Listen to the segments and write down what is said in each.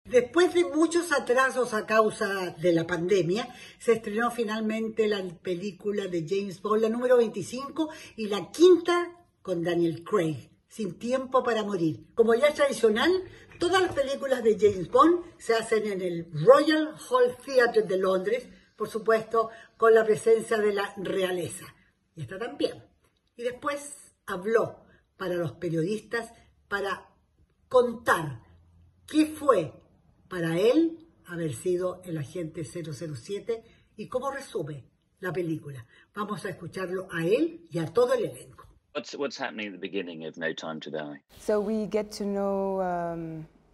Después de muchos atrasos a causa de la pandemia, se estrenó finalmente la película de James Bond, la número 25 y la quinta con Daniel Craig, Sin tiempo para morir. Como ya es tradicional, todas las películas de James Bond se hacen en el Royal Hall Theatre de Londres, por supuesto, con la presencia de la realeza. Y esta también. Y después habló para los periodistas para contar qué fue para él haber sido el agente 007 y cómo resume la película. Vamos a escucharlo a él y a todo el elenco. What's happening at the beginning of No Time to Die? So we get to know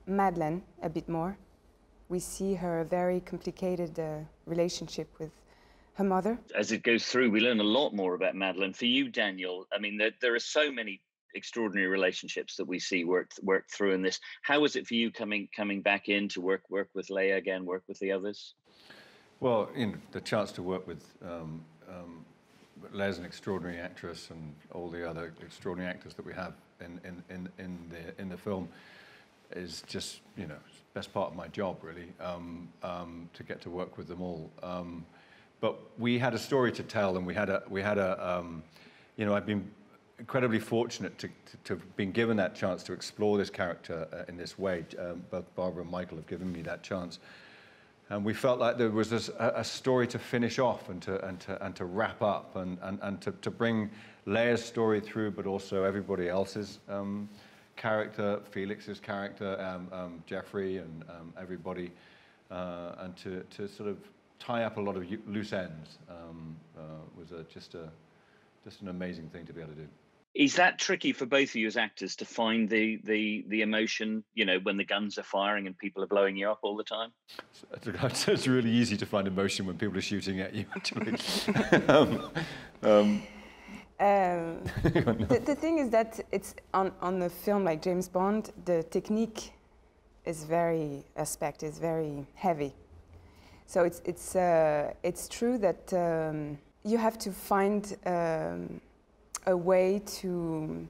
Madeleine a bit more. We see her very complicated relationship with her mother. As it goes through, we learn a lot more about Madeleine. For you, Daniel, I mean, there are so many extraordinary relationships that we see work through in this. How was it for you coming back in to work with Leia again, work with the others? Well, the chance to work with Leia's an extraordinary actress, and all the other extraordinary actors that we have in the film is just best part of my job really, to get to work with them all. But we had a story to tell, and we had a I've been incredibly fortunate to have been given that chance to explore this character in this way. Both Barbara and Michael have given me that chance, and we felt like there was a story to finish off and to wrap up and to bring Leia's story through, but also everybody else's character, Felix's character, Jeffrey, and everybody, and to sort of tie up a lot of loose ends was just an amazing thing to be able to do. Is that tricky for both of you as actors to find the emotion, when the guns are firing and people are blowing you up all the time? It's really easy to find emotion when people are shooting at you, actually. The thing is that it's on the film like James Bond, the technique is very heavy. So it's true that you have to find a way to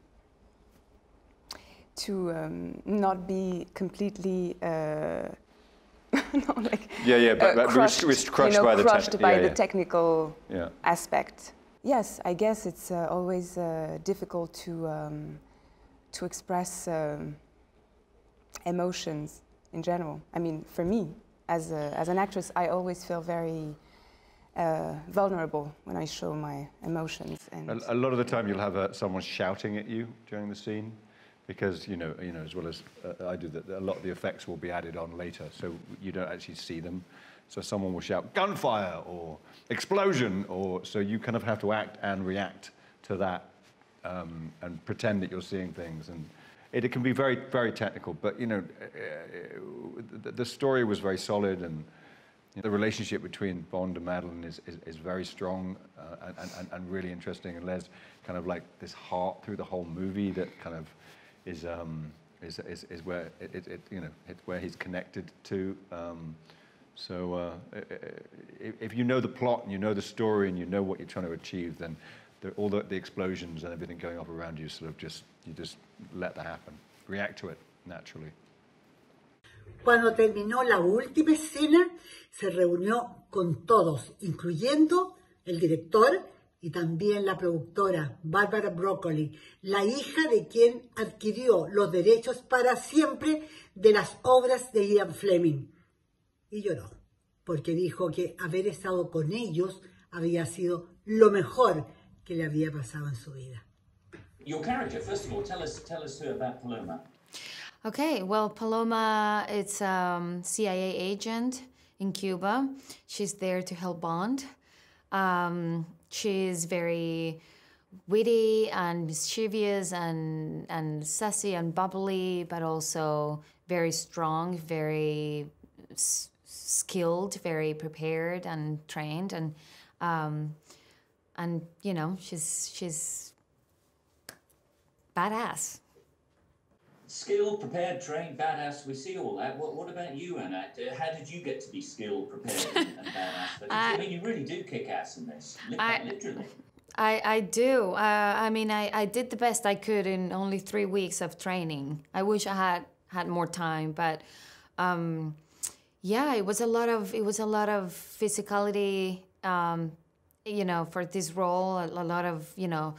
not be completely crushed by the technical aspect. Yes, I guess it's always difficult to express emotions in general. I mean, for me, as an actress, I always feel very vulnerable when I show my emotions. And a lot of the time, you'll have someone shouting at you during the scene, because as well as I do, that a lot of the effects will be added on later, so you don't actually see them. So someone will shout gunfire or explosion, so you kind of have to act and react to that, and pretend that you're seeing things. And it can be very, very technical, but the story was very solid, and the relationship between Bond and Madeleine is very strong and really interesting. And there's kind of like this heart through the whole movie that kind of is where it's where he's connected to. So if you know the plot and you know the story and you know what you're trying to achieve, then all the explosions and everything going off around you, you just let that happen, react to it naturally. Cuando terminó la última escena, se reunió con todos, incluyendo el director y también la productora, Barbara Broccoli, la hija de quien adquirió los derechos para siempre de las obras de Ian Fleming. Y lloró, porque dijo que haber estado con ellos había sido lo mejor que le había pasado en su vida. Your character, first of all, tell us about Paloma. Okay, well, Paloma, it's a CIA agent in Cuba. She's there to help Bond. She's very witty and mischievous and sassy and bubbly, but also very strong, very skilled, very prepared and trained, and she's badass. Skilled, prepared, trained, badass. We see all that. What about you, Anna? How did you get to be skilled, prepared, and badass? I mean, you really do kick ass in this, literally. I do. I mean, I did the best I could in only 3 weeks of training. I wish I had more time, but Yeah, it was a lot of physicality, you know, for this role. A lot of, you know,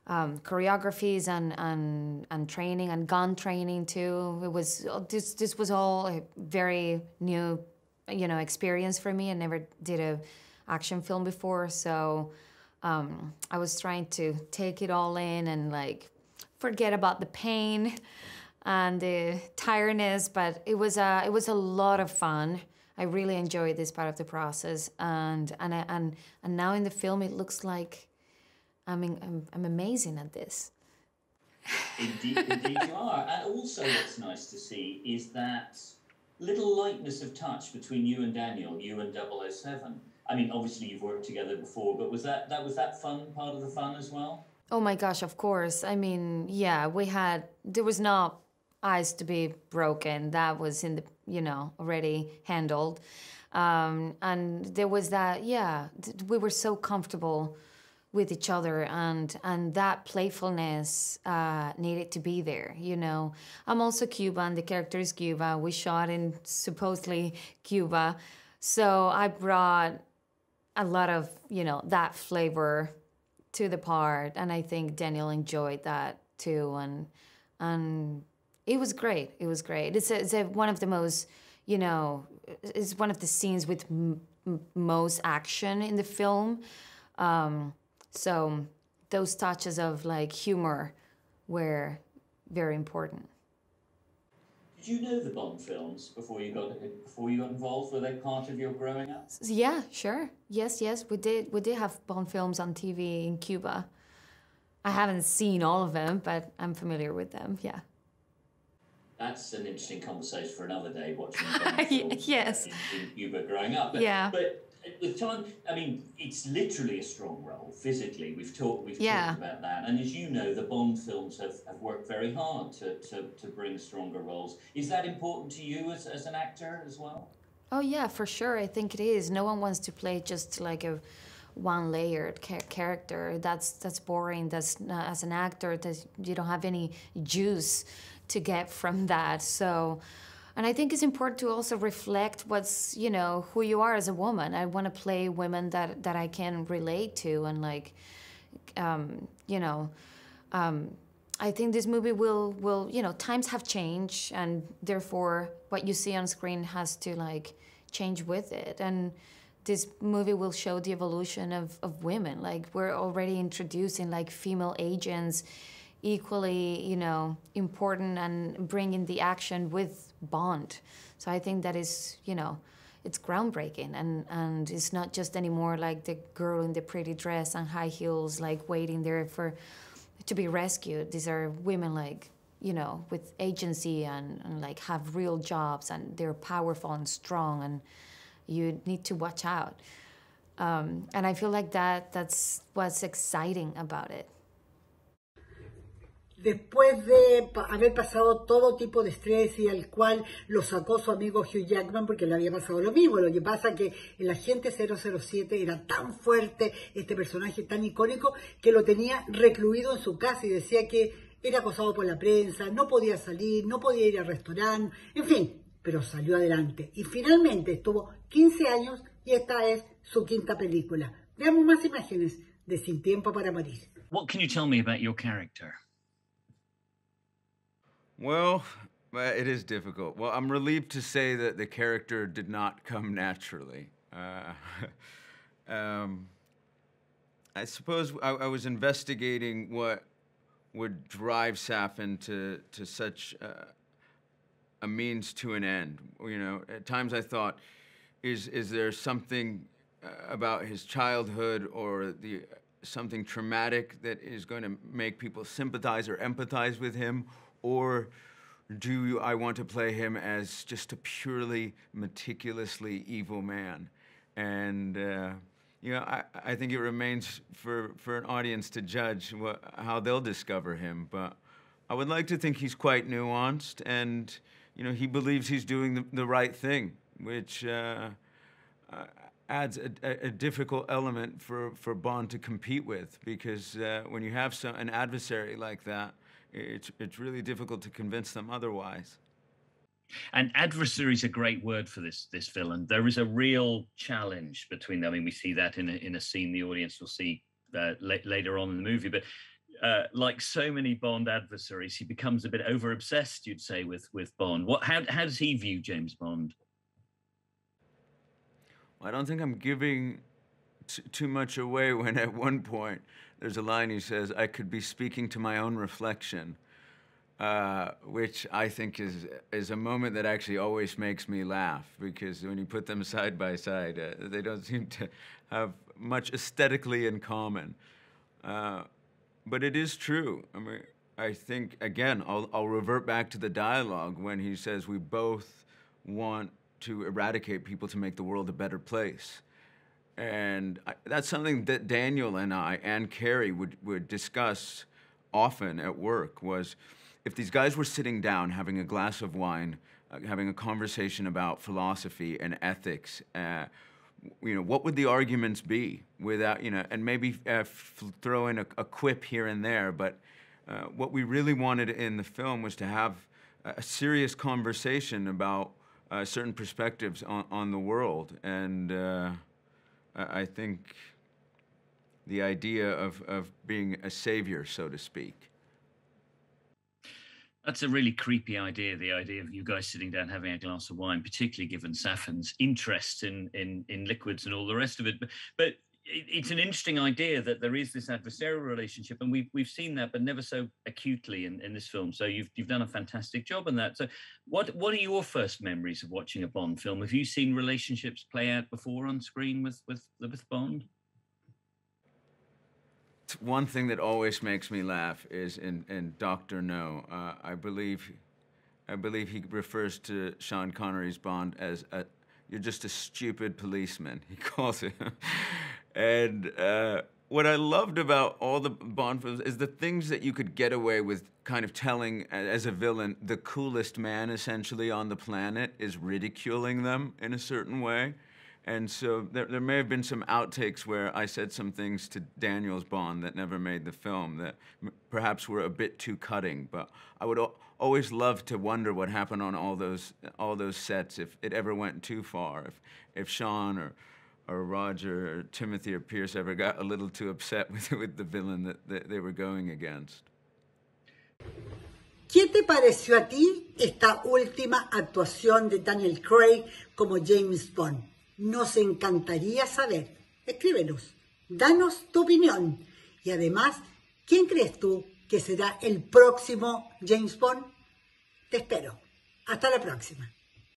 choreographies and training and gun training too. It was this was all a very new, you know, experience for me. I never did a action film before, so I was trying to take it all in and like forget about the pain and the tiredness, but it was a lot of fun. I really enjoyed this part of the process, and now in the film it looks like I'm amazing at this. Indeed, indeed you are. And also what's nice to see is that little lightness of touch between you and Daniel, you and 007. I mean, obviously you've worked together before, but was that fun, part of the fun as well? Oh my gosh, of course. I mean, yeah, there was no ice to be broken. That was in the, you know, already handled. And there was that, yeah, we were so comfortable with each other, and that playfulness needed to be there, you know. I'm also Cuban, the character is Cuba. We shot in supposedly Cuba. So I brought a lot of, you know, that flavor to the part, and I think Daniel enjoyed that too, and it was great. It was great. It's one of the most, you know, it's one of the scenes with most action in the film. So those touches of like humor were very important. Did you know the Bond films before you got involved? Were they part of your growing up? Yeah, sure. Yes, we did. We did have Bond films on TV in Cuba. I haven't seen all of them, but I'm familiar with them. Yeah. That's an interesting conversation for another day, watching Bond films yes. in Cuba growing up. But, yeah. But with time, I mean, it's literally a strong role physically. We've talked about that, and as you know, the Bond films have worked very hard to bring stronger roles. Is that important to you as an actor as well? Oh yeah, for sure. I think it is. No one wants to play just like a one-layered character. That's boring. That's not, as an actor, you don't have any juice to get from that. So. And I think it's important to also reflect what's, you know, who you are as a woman. I want to play women that I can relate to, and like, you know, I think this movie will, you know, times have changed, and therefore what you see on screen has to like change with it. And this movie will show the evolution of women. Like, we're already introducing like female agents, equally, you know, important, and bringing the action with Bond. So I think that is, you know, it's groundbreaking, and it's not just anymore like the girl in the pretty dress and high heels like waiting there to be rescued. These are women like, you know, with agency and like have real jobs, and they're powerful and strong, and you need to watch out. And I feel like that's what's exciting about it. Después de haber pasado todo tipo de estrés y al cual lo sacó su amigo Hugh Jackman porque le había pasado lo mismo. Lo que pasa que el agente 007 era tan fuerte, este personaje tan icónico, que lo tenía recluido en su casa y decía que era acosado por la prensa, no podía salir, no podía ir al restaurante, en fin, pero salió adelante. Y finalmente estuvo 15 años y esta es su quinta película. Veamos más imágenes de Sin Tiempo para Morir. What can you tell me about your character? Well, it is difficult. Well, I'm relieved to say that the character did not come naturally. I suppose I was investigating what would drive Safin to such a means to an end. You know, at times I thought, is there something about his childhood or something traumatic that is going to make people sympathize or empathize with him? Or do I want to play him as just a purely meticulously evil man? And you know, I think it remains for an audience to judge how they'll discover him. But I would like to think he's quite nuanced, and you know, he believes he's doing the right thing, which adds a difficult element for Bond to compete with, because when you have an adversary like that, it's really difficult to convince them otherwise. And adversary is a great word for this villain. There is a real challenge between them. I mean, we see that in a scene the audience will see later on in the movie. But like so many Bond adversaries, he becomes a bit over-obsessed, you'd say, with Bond. How does he view James Bond? Well, I don't think I'm giving too much away when at one point there's a line he says, "I could be speaking to my own reflection." Which I think is a moment that actually always makes me laugh, because when you put them side by side, they don't seem to have much aesthetically in common. But it is true. I mean, I think, again, I'll revert back to the dialogue when he says we both want to eradicate people to make the world a better place. And that's something that Daniel and I and Carrie would discuss often at work, was if these guys were sitting down having a glass of wine, having a conversation about philosophy and ethics, what would the arguments be without, and maybe throw in a quip here and there, but what we really wanted in the film was to have a serious conversation about certain perspectives on the world. And I think the idea of being a savior, so to speak. That's a really creepy idea, the idea of you guys sitting down having a glass of wine, particularly given Safan's interest in liquids and all the rest of it. But it's an interesting idea that there is this adversarial relationship, and we've seen that, but never so acutely in this film. So you've done a fantastic job on that. So what are your first memories of watching a Bond film? Have you seen relationships play out before on screen with Bond? One thing that always makes me laugh is in Dr. No. I believe he refers to Sean Connery's Bond as "you're just a stupid policeman," he calls him. And what I loved about all the Bond films is the things that you could get away with kind of telling as a villain. The coolest man essentially on the planet is ridiculing them in a certain way. And so there may have been some outtakes where I said some things to Daniel's Bond that never made the film that perhaps were a bit too cutting. But I would always love to wonder what happened on all those sets if it ever went too far. If Sean or Roger or Timothy or Pierce ever got a little too upset with the villain that they were going against. ¿Qué te pareció a ti esta última actuación de Daniel Craig como James Bond? Nos encantaría saber. Escríbenos, danos tu opinión. Y además, ¿quién crees tú que será el próximo James Bond? Te espero. Hasta la próxima.